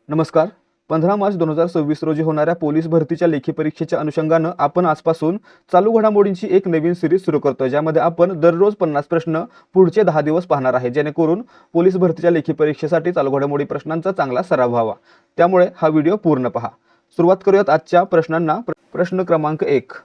नमस्कार. 15 मार्च 2026 रोजी होणाऱ्या पोलीस भरतीच्या लेखी परीक्षेच्या अनुषंगानं आपण आजपासून चालू घडामोडींची एक नवीन सिरीज सुरू करतोय, ज्यामध्ये आपण दररोज 50 प्रश्न पुढचे 10 दिवस पाहणार आहे, जेणेकरून पोलीस भरतीच्या लेखी परीक्षेसाठी चालू घडामोडी प्रश्नांचा चांगला सराव व्हावा. त्यामुळे हा व्हिडिओ पूर्ण पहा. सुरुवात करूयात आजच्या प्रश्नांना. प्रश्न क्रमांक 1.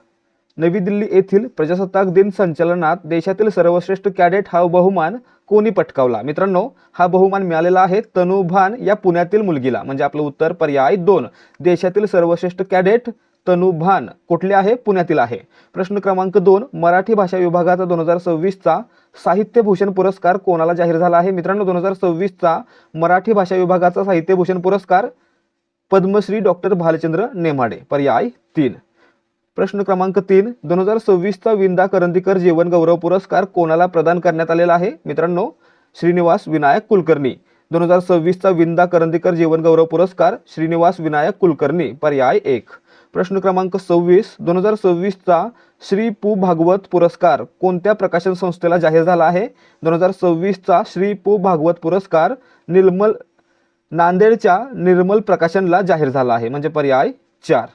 नवी दिल्ली येथील प्रजासत्ताक दिन संचलनात देशातील सर्वश्रेष्ठ कॅडेट हा बहुमान कोणी पटकावला? मित्रांनो, हा बहुमान मिळालेला आहे तनू भान या पुण्यातील मुलगीला. म्हणजे आपलं उत्तर पर्याय 2. देशातील सर्वश्रेष्ठ कॅडेट तनू भान कुठले आहे? पुण्यातील आहे. प्रश्न क्रमांक 2. मराठी भाषा विभागाचा 2026 चा साहित्यभूषण पुरस्कार कोणाला जाहीर झाला आहे? मित्रांनो, 2026 चा मराठी भाषा विभागाचा साहित्यभूषण पुरस्कार पद्मश्री डॉक्टर भालचंद्र नेमाडे. पर्याय 3. प्रश्न क्रमांक 3. 2026 चा विंदा करंदीकर जीवन गौरव पुरस्कार कोणाला प्रदान करण्यात आलेला आहे? मित्रांनो, श्रीनिवास विनायक कुलकर्णी. 2026 चा विंदा करंदीकर जीवन गौरव पुरस्कार श्रीनिवास विनायक कुलकर्णी. पर्याय 1. प्रश्न क्रमांक 26. 2026 चा श्री पु भागवत पुरस्कार कोणत्या प्रकाशन संस्थेला जाहीर झाला आहे? 2026 चा श्री पु भागवत पुरस्कार नांदेडच्या निर्मल प्रकाशनला जाहीर झाला आहे. म्हणजे पर्याय 4.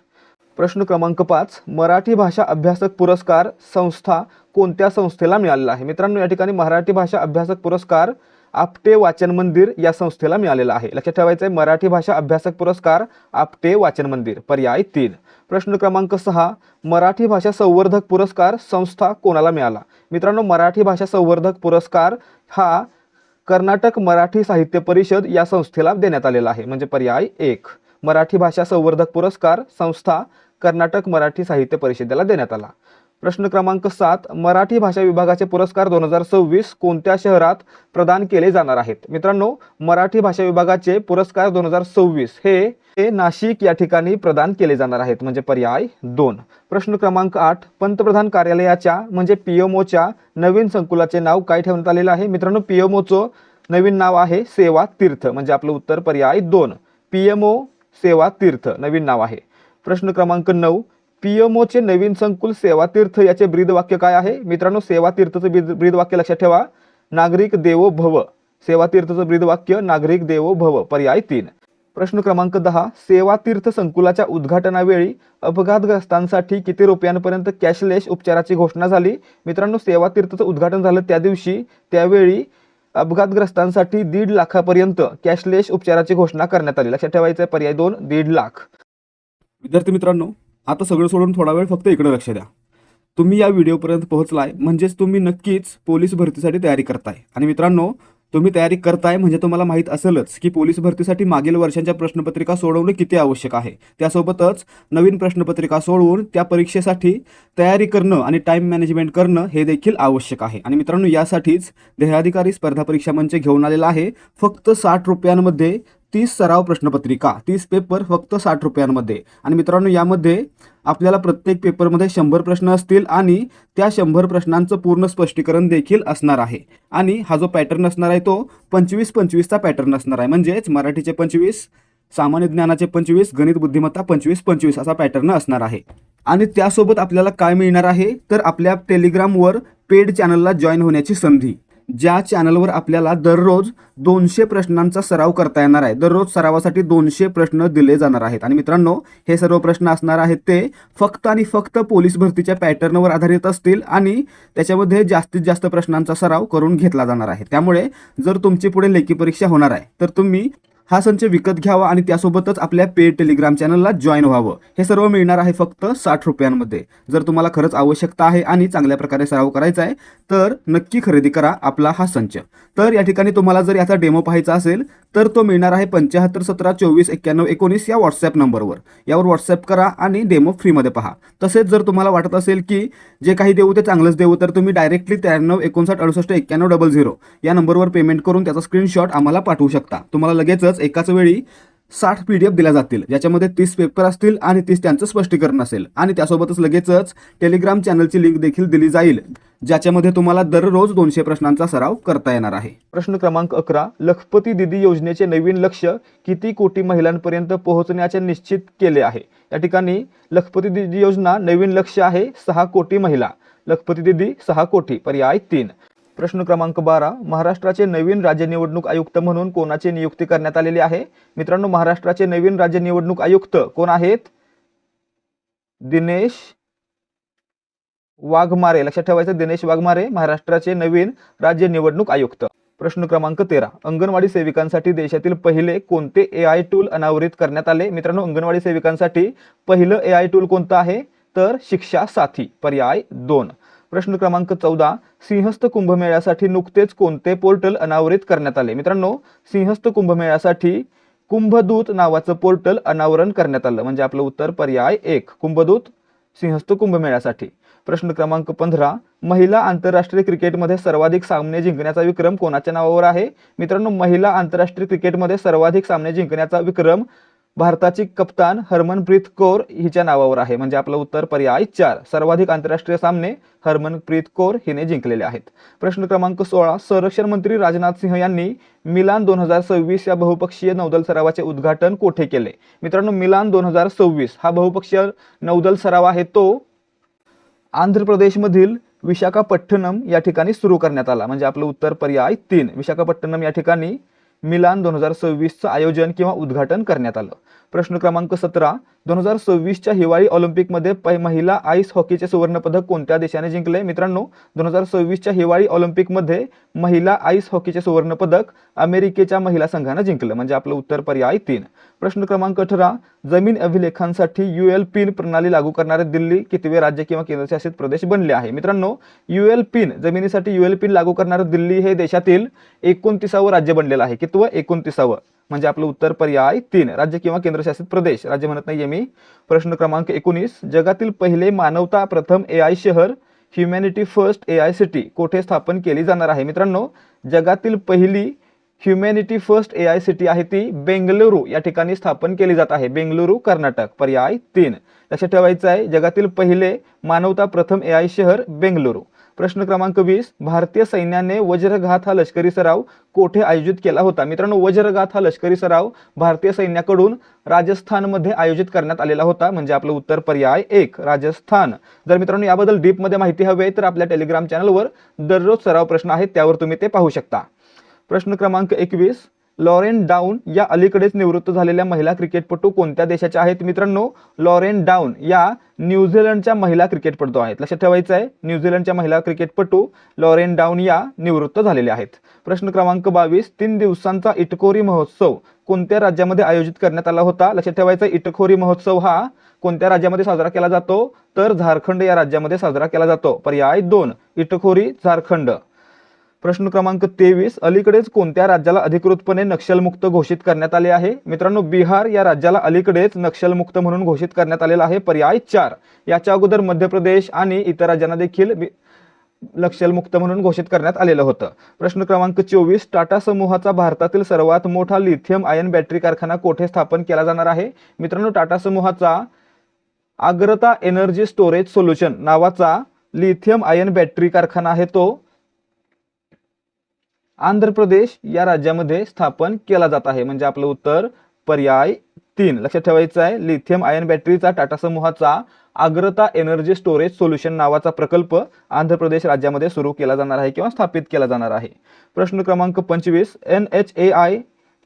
प्रश्न क्रमांक 5. मराठी भाषा अभ्यासक पुरस्कार संस्था कोणत्या संस्थेला मिळालेला आहे? मित्रांनो, या ठिकाणी मराठी भाषा अभ्यासक पुरस्कार आपटे वाचन मंदिर या संस्थेला मिळालेला आहे. लक्षात ठेवायचं आहे, मराठी भाषा अभ्यासक पुरस्कार आपटे वाचन मंदिर. पर्याय 3. प्रश्न क्रमांक 6. मराठी भाषा संवर्धक पुरस्कार संस्था कोणाला मिळाला? मित्रांनो, मराठी भाषा संवर्धक पुरस्कार हा कर्नाटक मराठी साहित्य परिषद या संस्थेला देण्यात आलेला आहे. म्हणजे पर्याय 1. मराठी भाषा संवर्धक पुरस्कार संस्था कर्नाटक मराठी साहित्य परिषदेला देण्यात आला. प्रश्न क्रमांक 7. मराठी भाषा विभागाचे पुरस्कार 2026 कोणत्या शहरात प्रदान केले जाणार आहेत? मित्रांनो, मराठी भाषा विभागाचे पुरस्कार 2026 हे नाशिक या ठिकाणी प्रदान केले जाणार आहेत. म्हणजे पर्याय 2. प्रश्न क्रमांक 8. पंतप्रधान कार्यालयाच्या म्हणजे पीएमओच्या नवीन संकुलाचे नाव काय ठेवण्यात आलेले आहे? मित्रांनो, पीएमओचं नवीन नाव आहे सेवा तीर्थ. म्हणजे आपलं उत्तर पर्याय 2. पीएमओ सेवा तीर्थ नवीन नाव आहे. प्रश्न क्रमांक 9. पीएमओचे नवीन संकुल सेवा तीर्थ याचे ब्रीद वाक्य काय आहे? मित्रांनो, सेवा तीर्थचं ब्रीद वाक्य लक्षात ठेवा, नागरिक देवो भव. सेवा तीर्थचं ब्रीद वाक्य नागरिक देवो भव. पर्याय 3. प्रश्न क्रमांक 10. सेवा तीर्थ संकुलाच्या उद्घाटनावेळी अपघातग्रस्तांसाठी किती रुपयांपर्यंत कॅशलेस उपचाराची घोषणा झाली? मित्रांनो, सेवा तीर्थचं उद्घाटन झालं त्यावेळी अपघातग्रस्तांसाठी 1.5 लाखापर्यंत कॅशलेस उपचाराची घोषणा करण्यात आली. लक्षात ठेवायचं आहे, पर्याय 2. 1.5 लाख. विद्यार्थी मित्रांनो, आता सगळं सोडून थोडा वेळ फक्त इकडे लक्ष द्या. तुम्ही या व्हिडिओपर्यंत पोहोचलाय म्हणजेच तुम्ही नक्कीच पोलीस भरतीसाठी तयारी करताय. आणि मित्रांनो, तुम्ही तयारी करताय म्हणजे तुम्हाला माहीत असेलच की पोलीस भरतीसाठी मागील वर्षांच्या प्रश्नपत्रिका सोडवणे किती आवश्यक आहे. त्यासोबतच नवीन प्रश्नपत्रिका सोडवून त्या परीक्षेसाठी तयारी करणं आणि टाइम मॅनेजमेंट करणं हे देखील आवश्यक आहे. आणि मित्रांनो, यासाठीच देहाधिकारी स्पर्धा परीक्षा मंच घेऊन आलेला आहे फक्त 60 रुपयांमध्ये 30 सराव प्रश्नपत्रिका, 30 पेपर फक्त 60 रुपयांमध्ये. आणि मित्रांनो, यामध्ये आपल्याला प्रत्येक पेपरमध्ये 100 प्रश्न असतील आणि त्या 100 प्रश्नांचं पूर्ण स्पष्टीकरण देखील असणार आहे. आणि हा जो पॅटर्न असणार आहे तो 25-25 चा पॅटर्न असणार आहे. म्हणजेच मराठीचे 25, सामान्य ज्ञानाचे 25, गणित बुद्धिमत्ता 25-25 असा पॅटर्न असणार आहे. आणि त्यासोबत आपल्याला काय मिळणार आहे तर आपल्या टेलिग्रामवर पेड चॅनलला जॉईन होण्याची संधी, ज्या चॅनलवर आपल्याला दररोज 200 प्रश्नांचा सराव करता येणार आहे. दररोज सरावासाठी 200 प्रश्न दिले जाणार आहेत. आणि मित्रांनो, हे सर्व प्रश्न असणार आहेत ते फक्त आणि फक्त पोलीस भरतीच्या पॅटर्नवर आधारित असतील आणि त्याच्यामध्ये जास्तीत जास्त प्रश्नांचा सराव करून घेतला जाणार आहे. त्यामुळे जर तुमची पुढे लेखी परीक्षा होणार आहे तर तुम्ही हा संच विकत घ्यावा आणि त्यासोबतच आपल्या पेड टेलिग्राम चॅनलला जॉईन व्हावं. हे सर्व मिळणार आहे फक्त 60 रुपयांमध्ये. जर तुम्हाला खरंच आवश्यकता आहे आणि चांगल्या प्रकारे सराव करायचा आहे तर नक्की खरेदी करा आपला हा संच. तर या ठिकाणी तुम्हाला जर याचा डेमो पाहायचा असेल तर तो मिळणार आहे 75 17 24 91 19 या व्हॉट्सॲप नंबरवर. यावर व्हॉट्सॲप करा आणि डेमो फ्रीमध्ये पहा. तसेच जर तुम्हाला वाटत असेल की जे काही देऊ ते चांगलंच देऊ तर तुम्ही डायरेक्टली 93 59 68 91 00 या नंबरवर पेमेंट करून त्याचा स्क्रीनशॉट आम्हाला पाठवू शकता. तुम्हाला लगेचच एकाच वेळी 60 PDF दिल्या जातील, ज्याच्यामध्ये 30 पेपर असतील आणि 30 त्यांचं स्पष्टीकरण असेल. आणि त्यासोबतच लगेचच टेलिग्राम चॅनलची लिंक देखील दिली जाईल, ज्याच्यामध्ये तुम्हाला दररोज 200 प्रश्नांचा सराव करता येणार आहे. प्रश्न क्रमांक 11. लखपती दिदी योजनेचे नवीन लक्ष्य किती कोटी महिलांपर्यंत पोहोचण्याचे निश्चित केले आहे? या ठिकाणी लखपती दिदी योजना नवीन लक्ष्य आहे 6 कोटी महिला. लखपती दिदी 6 कोटी. पर्याय 3. प्रश्न क्रमांक 12, महाराष्ट्राचे नवीन राज्य निवडणूक आयुक्त म्हणून कोणाची नियुक्ती करण्यात आलेली आहे? मित्रांनो, महाराष्ट्राचे नवीन राज्य निवडणूक आयुक्त कोण आहेत? दिनेश वाघमारे. लक्षात ठेवायचं, दिनेश वाघमारे महाराष्ट्राचे नवीन राज्य निवडणूक आयुक्त. प्रश्न क्रमांक 13, अंगणवाडी सेविकांसाठी देशातील पहिले कोणते AI टूल अनावरित करण्यात आले? मित्रांनो, अंगणवाडी सेविकांसाठी पहिलं AI टूल कोणतं आहे? तर शिक्षा साथी, पर्याय 2. प्रश्न क्रमांक 14, सिंहस्थ कुंभमेळ्यासाठी नुकतेच कोणते पोर्टल अनावरित करण्यात आले? मित्रांनो, सिंहस्थ कुंभमेळ्यासाठी कुंभदूत नावाचं पोर्टल अनावरण करण्यात आलं, म्हणजे आपलं उत्तर पर्याय 1, कुंभदूत सिंहस्थ कुंभमेळ्यासाठी. प्रश्न क्रमांक 15, महिला आंतरराष्ट्रीय क्रिकेटमध्ये सर्वाधिक सामने जिंकण्याचा विक्रम कोणाच्या नावावर आहे? मित्रांनो, महिला आंतरराष्ट्रीय क्रिकेटमध्ये सर्वाधिक सामने जिंकण्याचा विक्रम भारताची कप्तान हरमनप्रीत कौर हिच्या नावावर आहे, म्हणजे आपलं उत्तर पर्याय 4, सर्वाधिक आंतरराष्ट्रीय सामने हरमनप्रीत कौर हिने जिंकलेले आहेत. प्रश्न क्रमांक 16, संरक्षण मंत्री राजनाथ सिंह यांनी मिलान 2026 या बहुपक्षीय नौदल सरावाचे उद्घाटन कोठे केले? मित्रांनो, मिलान 2026 हा बहुपक्षीय नौदल सराव आहे तो आंध्र प्रदेशमधील विशाखापट्टणम या ठिकाणी सुरू करण्यात आला, म्हणजे आपलं उत्तर पर्याय 3, विशाखापट्टणम या ठिकाणी मिलान 2026चं आयोजन किंवा उद्घाटन करण्यात आलं. प्रश्न क्रमांक 17, 2026च्या हिवाळी ऑलिम्पिकमध्ये महिला आईस हॉकीचे सुवर्णपदक कोणत्या देशाने जिंकले? मित्रांनो, 2026च्या हिवाळी ऑलिम्पिकमध्ये महिला आईस हॉकीचे सुवर्णपदक अमेरिकेच्या महिला संघाने जिंकलं, म्हणजे आपलं उत्तर पर्याय 3. प्रश्न क्रमांक 18, जमीन अभिलेखांसाठी UL पिन प्रणाली लागू करणारे दिल्ली कितवे राज्य किंवा केंद्रशासित प्रदेश बनले आहे? मित्रांनो, UL पिन जमिनीसाठी UL पिन लागू करणारे दिल्ली हे देशातील 29वे राज्य बनलेलं आहे. कितवं? 29वे, म्हणजे आपलं उत्तर पर्याय 3, राज्य किंवा केंद्रशासित प्रदेश, राज्य म्हणत नाहीये मी. प्रश्न क्रमांक 19, जगातील पहिले मानवता प्रथम AI शहर ह्युमॅनिटी फर्स्ट AI सिटी कोठे स्थापन केली जाणार आहे? मित्रांनो, जगातील पहिली ह्युमॅनिटी फर्स्ट AI सिटी आहे ती बेंगलुरू या ठिकाणी स्थापन केली जात आहे, बेंगलुरू कर्नाटक, पर्याय 3. लक्षात ठेवायचं आहे, जगातील पहिले मानवता प्रथम AI शहर बेंगलुरू. प्रश्न क्रमांक 20, भारतीय सैन्याने वज्रघात हा लष्करी सराव कोठे आयोजित केला होता? मित्रांनो, वज्रघात हा लष्करी सराव भारतीय सैन्याकडून राजस्थानमध्ये आयोजित करण्यात आलेला होता, म्हणजे आपलं उत्तर पर्याय 1, राजस्थान. जर मित्रांनो याबद्दल डीपमध्ये माहिती हवी आहे तर आपल्या टेलिग्राम चॅनलवर दररोज सराव प्रश्न आहेत, त्यावर तुम्ही ते पाहू शकता. प्रश्न क्रमांक 21, लॉरेन डाऊन या अलीकडेच निवृत्त झालेल्या महिला क्रिकेटपटू कोणत्या देशाच्या आहेत? मित्रांनो, लॉरेन डाऊन या न्यूझीलंडच्या महिला क्रिकेटपटू आहेत. लक्षात ठेवायचं आहे, न्यूझीलंडच्या महिला क्रिकेटपटू लॉरेन डाऊन या निवृत्त झालेल्या आहेत. प्रश्न क्रमांक 22, 3 दिवसांचा इटखोरी महोत्सव कोणत्या राज्यामध्ये आयोजित करण्यात आला होता? लक्षात ठेवायचं, इटखोरी महोत्सव हा कोणत्या राज्यामध्ये साजरा केला जातो? तर झारखंड या राज्यामध्ये साजरा केला जातो, पर्याय 2, इटखोरी झारखंड. प्रश्न क्रमांक 23, अलीकडेच कोणत्या राज्याला अधिकृतपणे नक्षलमुक्त घोषित करण्यात आले आहे? मित्रांनो, बिहार या राज्याला अलीकडेच नक्षलमुक्त म्हणून घोषित करण्यात आलेला आहे, पर्याय 4. याच्या अगोदर मध्य प्रदेश आणि इतर राज्यांना देखील नक्षलमुक्त म्हणून घोषित करण्यात आलेलं होतं. प्रश्न क्रमांक 24, टाटा समूहाचा भारतातील सर्वात मोठा लिथियम आयन बॅटरी कारखाना कोठे स्थापन केला जाणार आहे? मित्रांनो, टाटा समूहाचा अग्रता एनर्जी स्टोरेज सोल्युशन नावाचा लिथियम आयन बॅटरी कारखाना आहे तो आंध्र प्रदेश या राज्यामध्ये स्थापन केला जात आहे, म्हणजे आपलं उत्तर पर्याय 3. लक्षात ठेवायचं आहे, लिथियम आयन बॅटरीचा टाटा समूहाचा अग्रता एनर्जी स्टोरेज सोल्युशन नावाचा प्रकल्प आंध्र प्रदेश राज्यामध्ये सुरू केला जाणार आहे किंवा स्थापित केला जाणार आहे. प्रश्न क्रमांक 25, NHAI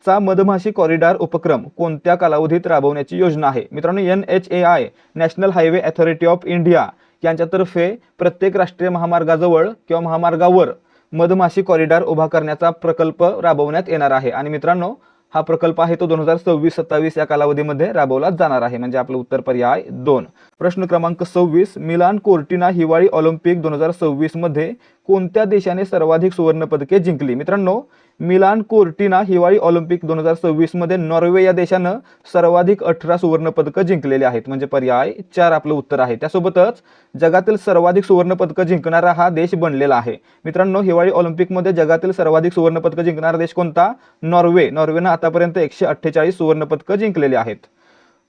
चा मधमाशी कॉरिडॉर उपक्रम कोणत्या कालावधीत राबवण्याची योजना आहे? मित्रांनो, NHAI national highway authority of India यांच्यातर्फे प्रत्येक राष्ट्रीय महामार्गाजवळ किंवा महामार्गावर मधमाशी कॉरिडॉर उभा करण्याचा प्रकल्प राबवण्यात येणार आहे, आणि मित्रांनो हा प्रकल्प आहे तो 2026-27 या कालावधीमध्ये राबवला जाणार आहे, म्हणजे आपलं उत्तर पर्याय 2. प्रश्न क्रमांक 26, मिलान कोर्टिना हिवाळी ऑलिम्पिक 2026 मध्ये कोणत्या देशाने सर्वाधिक सुवर्ण पदके जिंकली? मित्रांनो, मिलान कोर्टिना हिवाळी ऑलिम्पिक 2026 मध्ये नॉर्वे या देशानं सर्वाधिक 18 सुवर्ण पदकं जिंकलेली आहेत, म्हणजे पर्याय 4 आपलं उत्तर आहे. त्यासोबतच जगातील सर्वाधिक सुवर्ण पदकं जिंकणारा हा देश बनलेला आहे. मित्रांनो, हिवाळी ऑलिम्पिकमध्ये जगातील सर्वाधिक सुवर्ण पदकं जिंकणारा देश कोणता? नॉर्वे. नॉर्वेनं आतापर्यंत 148 सुवर्ण पदकं जिंकलेली आहेत.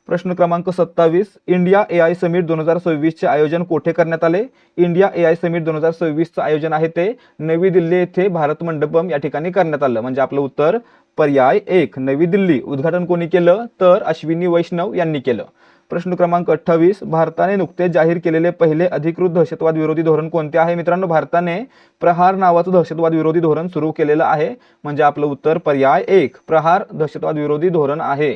प्रश्न क्रमांक 27, इंडिया AI समिट 2026 चे आयोजन कोठे करण्यात आले? इंडिया AI समिट 2026 चं आयोजन आहे ते नवी दिल्ली येथे भारत मंडपम या ठिकाणी करण्यात आलं, म्हणजे आपलं उत्तर पर्याय 1, नवी दिल्ली. उद्घाटन कोणी केलं? तर अश्विनी वैष्णव यांनी केलं. प्रश्न क्रमांक 28, भारताने नुकतेच जाहीर केलेले पहिले अधिकृत दहशतवाद विरोधी धोरण कोणते आहे? मित्रांनो, भारताने प्रहार नावाचं दहशतवाद विरोधी धोरण सुरू केलेलं आहे, म्हणजे आपलं उत्तर पर्याय 1 प्रहार दहशतवाद विरोधी धोरण आहे.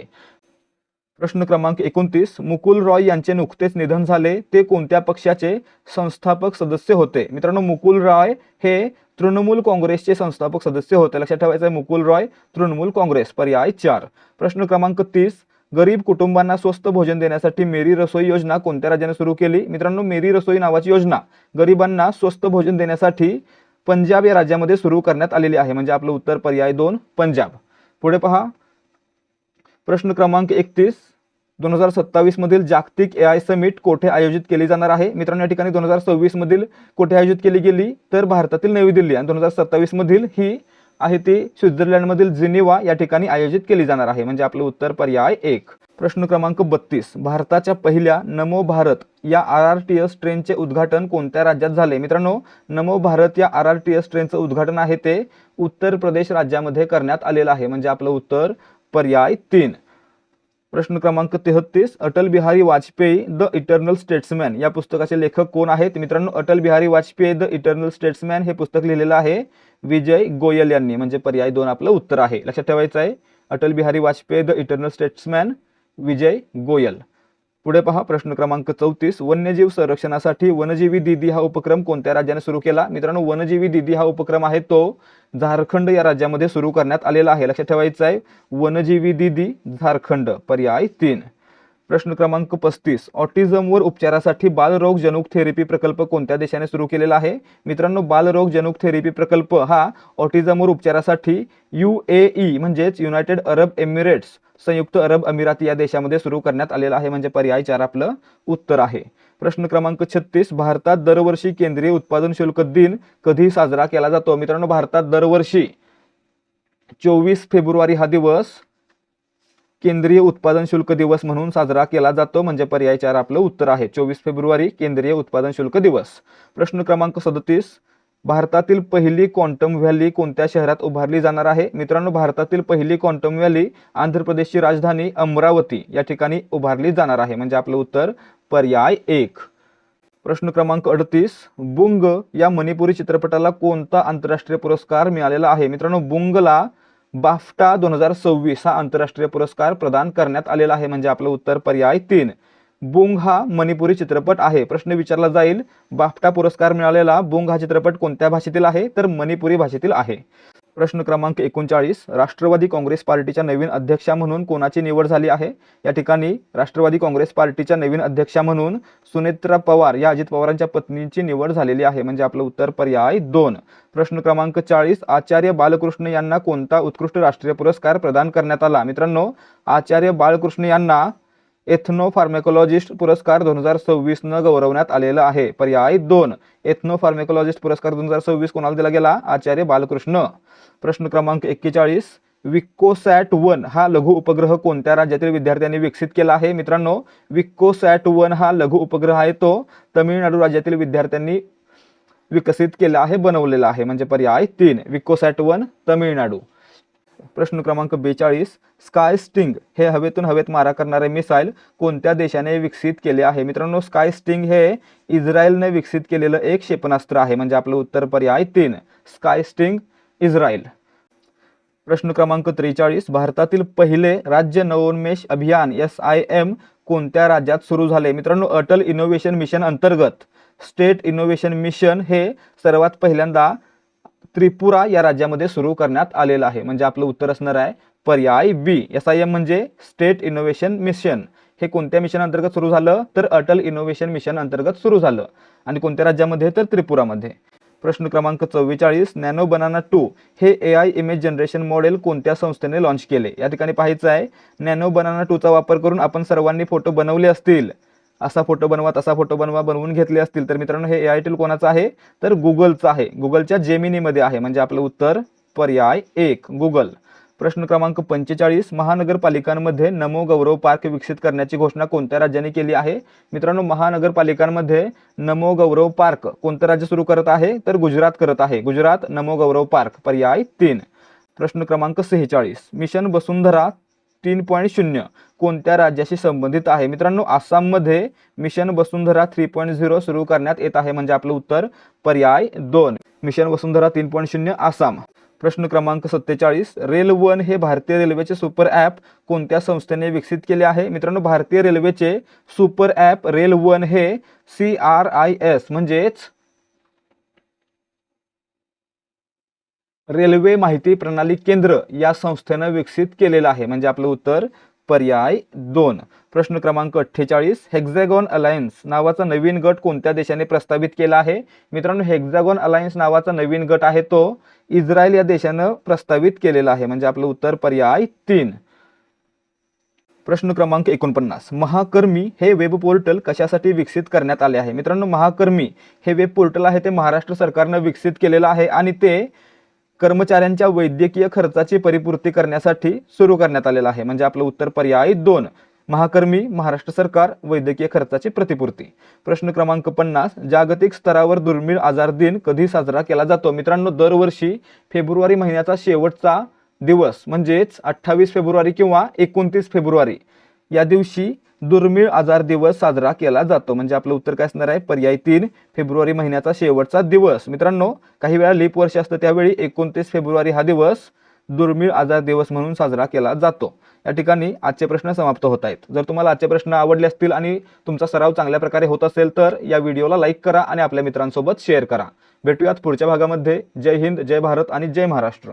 प्रश्न क्रमांक 29, मुकुल रॉय यांचे नुकतेच निधन झाले, ते कोणत्या पक्षाचे संस्थापक सदस्य होते? मित्रांनो, मुकुल रॉय हे तृणमूल काँग्रेसचे संस्थापक सदस्य होते. लक्षात ठेवायचं आहे, मुकुल रॉय तृणमूल काँग्रेस, पर्याय 4. प्रश्न क्रमांक 30, गरीब कुटुंबांना स्वस्त भोजन देण्यासाठी मेरी रसोई योजना कोणत्या राज्याने सुरू केली? मित्रांनो, मेरी रसोई नावाची योजना गरिबांना स्वस्त भोजन देण्यासाठी पंजाब या राज्यामध्ये सुरू करण्यात आलेली आहे, म्हणजे आपलं उत्तर पर्याय 2 पंजाब. पुढे पहा, प्रश्न क्रमांक 31, 2027 मधील जागतिक AI समिट कोठे आयोजित केली जाणार आहे? मित्रांनो, या ठिकाणी 2026 मधील कोठे आयोजित केली गेली तर भारतातील नवी दिल्ली, आणि 2027 मधील ही आहे ती स्वित्झर्लंड मधील जिनिव्हा या ठिकाणी आयोजित केली जाणार आहे, म्हणजे आपलं उत्तर पर्याय 1. प्रश्न क्रमांक 32, भारताच्या पहिल्या नमो भारत या RRTS ट्रेनचे उद्घाटन कोणत्या राज्यात झाले? मित्रांनो, नमो भारत या RRTS ट्रेनचं उद्घाटन आहे ते उत्तर प्रदेश राज्यामध्ये करण्यात आलेलं आहे, म्हणजे आपलं उत्तर पर्याय 3. प्रश्न क्रमांक 33, Atal Bihari Vajpayee the eternal statesman या पुस्तकाचे लेखक कोण आहेत? मित्रांनो, Atal Bihari Vajpayee the eternal statesman हे पुस्तक लिहिलेलं आहे विजय गोयल यांनी, म्हणजे पर्याय 2 आपलं उत्तर आहे. लक्षात ठेवायचं आहे, Atal Bihari Vajpayee the eternal statesman Vijay Goyal. पुढे पहा, प्रश्न क्रमांक 34, वन्यजीव संरक्षणासाठी वनजीवी दीदी हा उपक्रम कोणत्या राज्याने सुरू केला? मित्रांनो, वनजीवी दीदी हा उपक्रम आहे तो झारखंड या राज्यामध्ये सुरू करण्यात आलेला आहे. लक्षात ठेवायचं आहे, वनजीवी दीदी झारखंड, पर्याय 3. प्रश्न क्रमांक 35, ऑटिझमवर उपचारासाठी बालरोग जनुक थेरपी प्रकल्प कोणत्या देशाने सुरू केलेला आहे? मित्रांनो, बालरोग जनुक थेरपी प्रकल्प हा ऑटिझमवर उपचारासाठी UAE म्हणजेच युनायटेड अरब एमिरेट्स, संयुक्त अरब अमिराती या देशामध्ये सुरू करण्यात आलेला आहे, म्हणजे पर्याय 4 आपलं उत्तर आहे. प्रश्न क्रमांक 36, भारतात दरवर्षी केंद्रीय उत्पादन शुल्क दिन कधी साजरा केला जातो? मित्रांनो, भारतात दरवर्षी 24 फेब्रुवारी हा दिवस केंद्रीय उत्पादन शुल्क दिवस म्हणून साजरा केला जातो, म्हणजे पर्याय 4 आपलं उत्तर आहे. 24 फेब्रुवारी केंद्रीय उत्पादन शुल्क दिवस. प्रश्न क्रमांक 37, भारतातील पहिली क्वांटम व्हॅली कोणत्या शहरात उभारली जाणार आहे? मित्रांनो, भारतातील पहिली क्वांटम व्हॅली आंध्र प्रदेशची राजधानी अमरावती या ठिकाणी उभारली जाणार आहे, म्हणजे आपलं उत्तर पर्याय 1. प्रश्न क्रमांक 38, बुंग या मणिपुरी चित्रपटाला कोणता आंतरराष्ट्रीय पुरस्कार मिळालेला आहे? मित्रांनो, बुंगला बाफ्टा 2026 हा आंतरराष्ट्रीय पुरस्कार प्रदान करण्यात आलेला आहे, म्हणजे आपलं उत्तर पर्याय 3. बुंग हा मणिपुरी चित्रपट आहे. प्रश्न विचारला जाईल, बाफ्टा पुरस्कार मिळालेला बुंग हा चित्रपट कोणत्या भाषेतील आहे? तर मणिपुरी भाषेतील आहे. प्रश्न क्रमांक 39, राष्ट्रवादी काँग्रेस पार्टीच्या नवीन अध्यक्षा म्हणून कोणाची निवड झाली आहे? या ठिकाणी राष्ट्रवादी काँग्रेस पार्टीच्या नवीन अध्यक्षा म्हणून सुनेत्रा पवार या अजित पवारांच्या पत्नीची निवड झालेली आहे, म्हणजे आपलं उत्तर पर्याय 2. प्रश्न क्रमांक 40, आचार्य बालकृष्ण यांना कोणता उत्कृष्ट राष्ट्रीय पुरस्कार प्रदान करण्यात आला? मित्रांनो, आचार्य बालकृष्ण यांना एथनो फार्मेकोलॉजिस्ट पुरस्कार 2026 न गौरवण्यात आलेला आहे, पर्याय 2. एथनो फार्मेकोलॉजिस्ट पुरस्कार 2026 कोणाला दिला गेला? आचार्य बालकृष्ण. प्रश्न क्रमांक 41, विक्कोसॅट-1 हा लघु उपग्रह कोणत्या राज्यातील विद्यार्थ्यांनी विकसित केला आहे? मित्रांनो, विक्कोसॅट-1 हा लघु उपग्रह आहे तो तमिळनाडू राज्यातील विद्यार्थ्यांनी विकसित केला आहे, बनवलेला आहे, म्हणजे पर्याय 3. विक्कोसॅट-1 तमिळनाडू. प्रश्न क्रमांक 42, स्काय स्टिंग हे हवेतून हवेत मारा करणारे मिसाईल कोणत्या देशाने विकसित केले आहे? मित्रांनो, स्काय स्टिंग हे इस्रायलने विकसित केलेलं एक क्षेपणास्त्र आहे, म्हणजे आपलं उत्तर पर्याय 3. Sky sting Israel. प्रश्न क्रमांक 43, भारतातील पहिले राज्य नवोन्मेष अभियान SIM कोणत्या राज्यात सुरू झाले? मित्रांनो, अटल इनोव्हेशन मिशन अंतर्गत स्टेट इनोव्हेशन मिशन हे सर्वात पहिल्यांदा त्रिपुरा या राज्यामध्ये सुरू करण्यात आलेलं आहे, म्हणजे आपलं उत्तर असणार आहे पर्याय B. SIM म्हणजे स्टेट इनोव्हेशन मिशन. हे कोणत्या मिशन अंतर्गत सुरू झालं? तर अटल इनोव्हेशन मिशन अंतर्गत सुरू झालं, आणि कोणत्या राज्यामध्ये? तर त्रिपुरामध्ये. प्रश्न क्रमांक 44, नॅनो बनाना 2 हे AI इमेज जनरेशन मॉडेल कोणत्या संस्थेने लॉन्च केले? या ठिकाणी पाहायचं आहे, नॅनो बनाना 2 चा वापर करून आपण सर्वांनी फोटो बनवले असतील, असा फोटो बनवा, तसा फोटो बनवा, बनवून घेतले असतील, तर मित्रांनो हे AI टूल कोणाचं आहे? तर गुगलचं आहे, गुगलच्या जेमिनीमध्ये आहे, म्हणजे आपलं उत्तर पर्याय 1 गुगल. प्रश्न क्रमांक 45, महानगरपालिकांमध्ये नमो गौरव पार्क विकसित करण्याची घोषणा कोणत्या राज्याने केली आहे? मित्रांनो, महानगरपालिकांमध्ये नमो गौरव पार्क कोणतं राज्य सुरू करत आहे? तर गुजरात करत आहे. गुजरात नमो गौरव पार्क, पर्याय 3. प्रश्न क्रमांक 46, मिशन वसुंधरा 3.0 कोणत्या राज्याशी संबंधित आहे? मित्रांनो, आसाममध्ये मिशन वसुंधरा 3.0 सुरू करण्यात येत आहे, म्हणजे आपलं उत्तर पर्याय 2. मिशन वसुंधरा 3.0 आसाम. प्रश्न क्रमांक 47, रेल वन हे भारतीय रेल्वेचे सुपर ॲप कोणत्या संस्थेने विकसित केले आहे? मित्रांनो, भारतीय रेल्वेचे सुपर ॲप रेल वन हे CRIS म्हणजेच रेल्वे माहिती प्रणाली केंद्र या संस्थेने विकसित केलेलं आहे, म्हणजे आपलं उत्तर पर्याय 2. प्रश्न क्रमांक 48, हेक्झॅगॉन अलायन्स नावाचा नवीन गट कोणत्या देशाने प्रस्तावित केला आहे? मित्रांनो, हेक्झॅगॉन अलायन्स नावाचा नवीन गट आहे तो इस्रायल या देशाने प्रस्तावित केलेला आहे, म्हणजे आपलं उत्तर पर्याय 3. प्रश्न क्रमांक 49, महाकर्मी हे वेब पोर्टल कशासाठी विकसित करण्यात आले आहे? मित्रांनो, महाकर्मी हे वेब पोर्टल आहे ते महाराष्ट्र सरकारने विकसित केलेलं आहे आणि ते कर्मचाऱ्यांच्या वैद्यकीय खर्चाची परिपूर्ती करण्यासाठी सुरू करण्यात आलेला आहे, म्हणजे आपलं उत्तर पर्याय 2. महाकर्मी, महाराष्ट्र सरकार, वैद्यकीय खर्चाची प्रतिपूर्ती. प्रश्न क्रमांक 50, जागतिक स्तरावर दुर्मिळ आजार दिन कधी साजरा केला जातो? मित्रांनो, दरवर्षी फेब्रुवारी महिन्याचा शेवटचा दिवस म्हणजेच 28 फेब्रुवारी किंवा 29 फेब्रुवारी या दिवशी दुर्मिळ आजार दिवस साजरा केला जातो, म्हणजे आपलं उत्तर काय असणार आहे? पर्याय 3, फेब्रुवारी महिन्याचा शेवटचा दिवस. मित्रांनो, काही वेळा लीप वर्ष असतं त्यावेळी 29 फेब्रुवारी हा दिवस दुर्मिळ आजार दिवस म्हणून साजरा केला जातो. या ठिकाणी आजचे प्रश्न समाप्त होत आहेत. जर तुम्हाला आजचे प्रश्न आवडले असतील आणि तुमचा सराव चांगल्या प्रकारे होत असेल तर या व्हिडिओला लाईक करा आणि आपल्या मित्रांसोबत शेअर करा. भेटूयात पुढच्या भागामध्ये. जय हिंद, जय भारत आणि जय महाराष्ट्र.